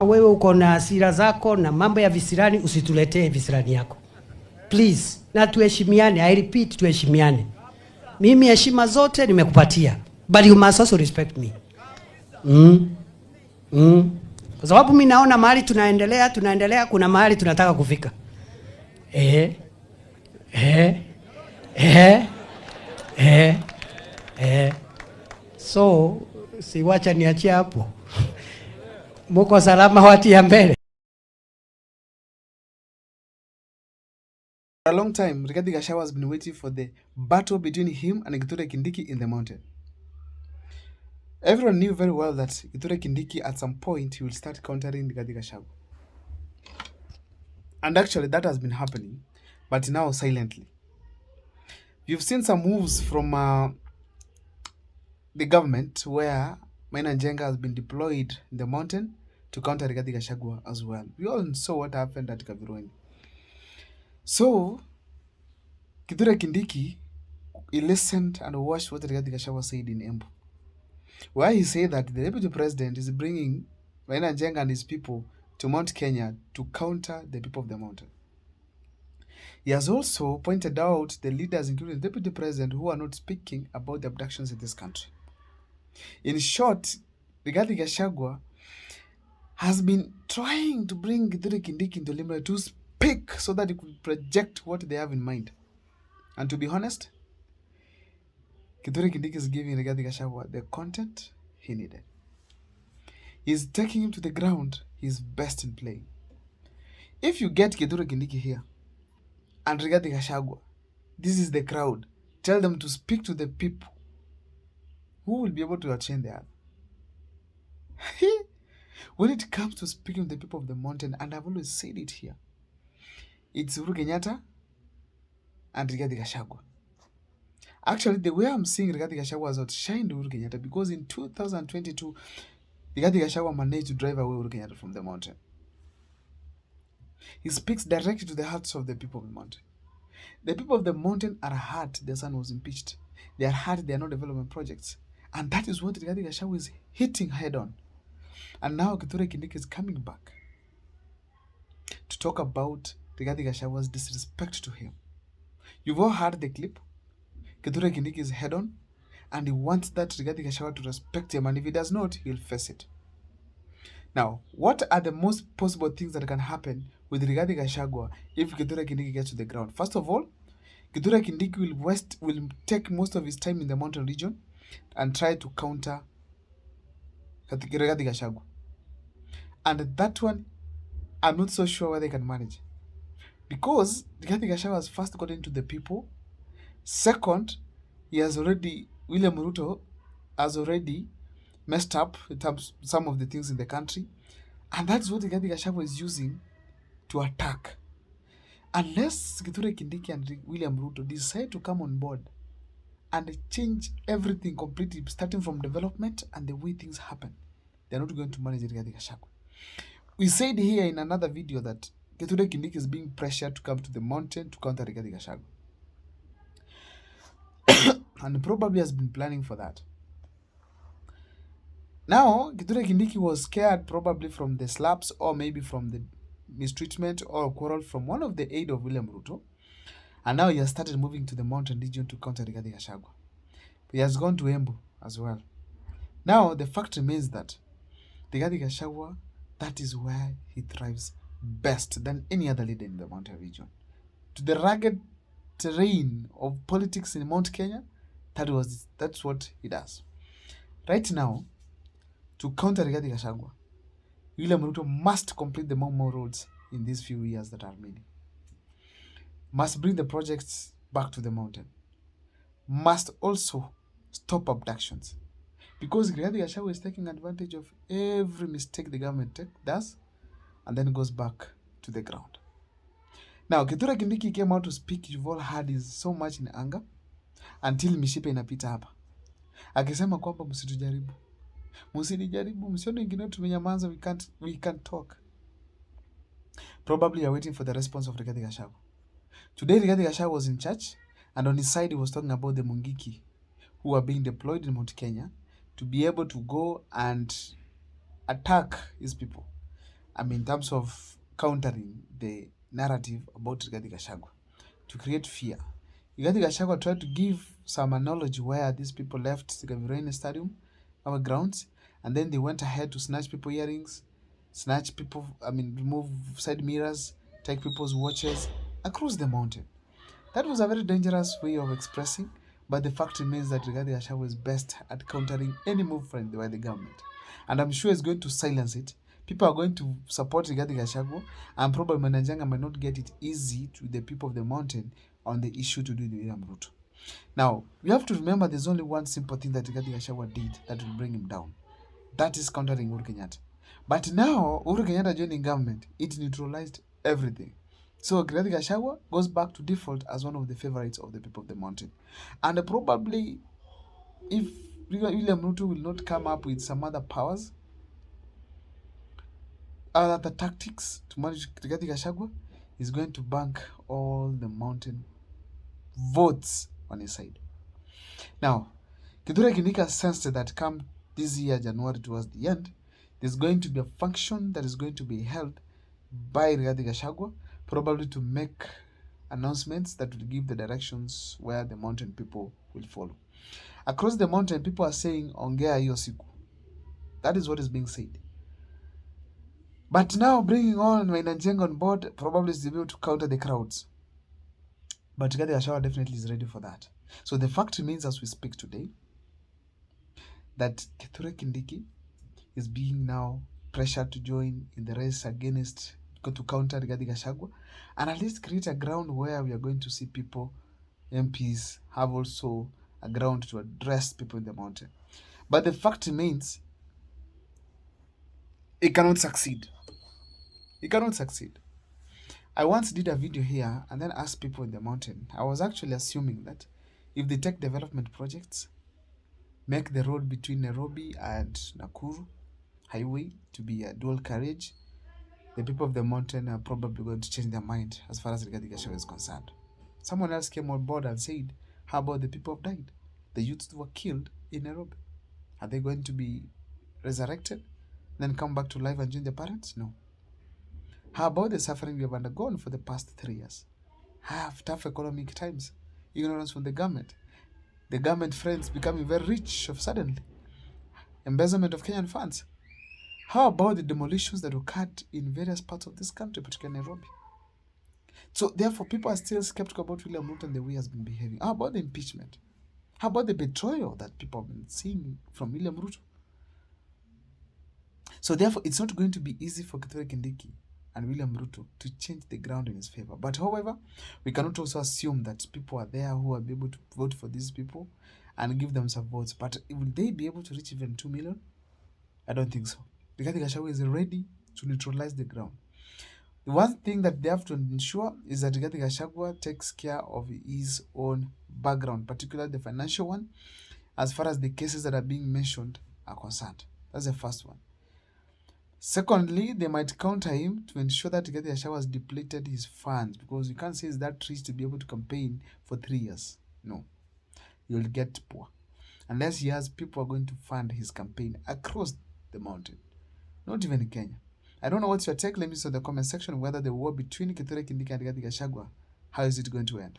Wewe uko na hasira zako na mambo ya visirani, usituletee visirani yako please, na tuheshimiane. I repeat, tuheshimiane. Mimi heshima zote nimekupatia, but you must also respect me. Kwa sababu mimi naona mahali tunaendelea, kuna mahali tunataka kufika. Eh. So siwacha niachie hapo. Muko salama wati ya mbele. For a long time, Rigathi Gachagua has been waiting for the battle between him and Gachagua Kindiki in the mountain. Everyone knew very well that Gachagua Kindiki at some point he will start countering Rigathi Gachagua. And actually that has been happening, but now silently. You've seen some moves from the government where Maina Njenga has been deployed in the mountain to counter Rigathi Gachagua as well. We all saw what happened at Kavironi. So, Gachagua Kindiki, he listened and watched what Rigathi Gachagua said in Embu, where he said that the deputy president is bringing Maina Njenga and his people to Mount Kenya to counter the people of the mountain. He has also pointed out the leaders, including the deputy president, who are not speaking about the abductions in this country. In short, Rigathi Gachagua has been trying to bring Gachagua Kindiki into limelight to speak so that he could project what they have in mind. And to be honest, Gachagua Kindiki is giving Rigathi Gachagua the content he needed. He's taking him to the ground. He's best in playing. If you get Gachagua Kindiki here and Rigathi Gachagua, this is the crowd, tell them to speak to the people, who will be able to attend the other? When it comes to speaking to the people of the mountain, and I've always said it here, it's Uhuru Kenyatta and Rigathi Gachagua. Actually, the way I'm seeing Rigathi Gachagua has outshined Uhuru Kenyatta, because in 2022, Rigathi Gachagua managed to drive away Uhuru Kenyatta from the mountain. He speaks directly to the hearts of the people of the mountain. The people of the mountain are hurt their son was impeached. They are hurt there are no development projects. And that is what Rigathi Gachagua is hitting head on. And now Gachagua Kindiki is coming back to talk about Rigathi Gachagua's disrespect to him. You've all heard the clip. Gachagua Kindiki is head on, and he wants that Rigathi Gachagua to respect him, and if he does not, he'll face it. Now, what are the most possible things that can happen with Rigathi Gachagua if Gachagua Kindiki gets to the ground? First of all, Gachagua Kindiki will take most of his time in the mountain region and try to counter Rigathi Gachagua. And that one, I'm not so sure whether they can manage. Because Rigathi Gachagua has first got into the people. Second, William Ruto has already messed up in terms some of the things in the country. And that's what Rigathi Gachagua is using to attack. Unless Gachagua Kindiki and William Ruto decide to come on board and change everything completely, starting from development and the way things happen, they're not going to manage Rigathi Gachagua. We said here in another video that Gachagua Kindiki is being pressured to come to the mountain to counter Rigathi Gachagua. And probably has been planning for that. Now, Gachagua Kindiki was scared probably from the slaps, or maybe from the mistreatment or quarrel from one of the aide of William Ruto. And now he has started moving to the mountain region to counter Rigathi Gachagua. He has gone to Embu as well. Now, the fact remains that Rigathi Gachagua, that is where he thrives best than any other leader in the mountain region. To the rugged terrain of politics in Mount Kenya, that's what he does. Right now, to counter Rigathi Gachagua, William Ruto must complete the more roads in these few years that are remaining. Must bring the projects back to the mountain. Must also stop abductions. Because Rigathi Gachagua is taking advantage of every mistake the government does and then goes back to the ground. Now, Gachagua Kindiki came out to speak. You've all heard is so much in anger until mishipe inapita hapa. Akisema kwamba msitujaribu. Msinijaribu, msione wengine tumenyamaza, we can't talk. Probably you're waiting for the response of Rigathi Gachagua. Today Rigathi Gachagua was in church, and on his side he was talking about the Mungiki who are being deployed in Mount Kenya to be able to go and attack his people. in terms of countering the narrative about Rigathi Gachagua, to create fear. Rigathi Gachagua tried to give some analogy where these people left Sigavirene Stadium, our grounds, and then they went ahead to snatch people earrings, remove side mirrors, take people's watches across the mountain. That was a very dangerous way of expressing, but the fact remains that Rigathi Gachagua is best at countering any movement by the government. And I'm sure it's going to silence it. People are going to support Rigathi Gachagua, and probably Manajanga might not get it easy to the people of the mountain on the issue to do with William Ruto. Now, we have to remember there's only one simple thing that Rigathi Gachagua did that will bring him down. That is countering Uhuru Kenyatta. But now, Uhuru Kenyatta joining government, it neutralized everything. So Rigathi Gachagua goes back to default as one of the favorites of the people of the mountain. And probably, if William Ruto will not come up with some other powers, other tactics to manage Rigathi Gachagua, is going to bank all the mountain votes on his side. Now, Kithure Kindiki sensed that come this year, January, towards the end, there's going to be a function that is going to be held by Rigathi Gachagua, probably to make announcements that will give the directions where the mountain people will follow. Across the mountain, people are saying, Ongea hiyo siku. That is what is being said. But now bringing on Wainanjeng on board probably is able to counter the crowds. But Rigathi Gachagua definitely is ready for that. So the fact remains as we speak today that Kithure Kindiki is being now pressured to join in the race against to counter Rigathi Gachagua, and at least create a ground where we are going to see people, MPs, have also a ground to address people in the mountain. But the fact remains, it cannot succeed. It cannot succeed. I once did a video here and then asked people in the mountain. I was actually assuming that if they take development projects, make the road between Nairobi and Nakuru highway to be a dual carriage, the people of the mountain are probably going to change their mind as far as Rigathi Gachagua is concerned. Someone else came on board and said, how about the people who died? The youths who were killed in Nairobi. Are they going to be resurrected, then come back to life and join their parents? No. How about the suffering we have undergone for the past 3 years? Have tough economic times, ignorance from the government friends becoming very rich suddenly, embezzlement of Kenyan funds. How about the demolitions that occurred in various parts of this country, particularly Nairobi? So therefore, people are still skeptical about William Ruto and the way he has been behaving. How about the impeachment? How about the betrayal that people have been seeing from William Ruto? So therefore, it's not going to be easy for Kithure Kindiki and William Ruto to change the ground in his favor. But however, we cannot also assume that people are there who will be able to vote for these people and give them some votes. But will they be able to reach even 2 million? I don't think so. Rigathi Gachagua is ready to neutralize the ground. The one thing that they have to ensure is that Rigathi Gachagua takes care of his own background, particularly the financial one, as far as the cases that are being mentioned are concerned. That's the first one. Secondly, they might counter him to ensure that Rigathi Gachagua has depleted his funds, because you can't say it's that rich to be able to campaign for 3 years. No, you'll get poor unless he has people who are going to fund his campaign across the mountain, not even in Kenya. I don't know what's your take. Let me know in the comment section whether the war between Kithure Kindiki and Rigathi Gachagua, how is it going to end?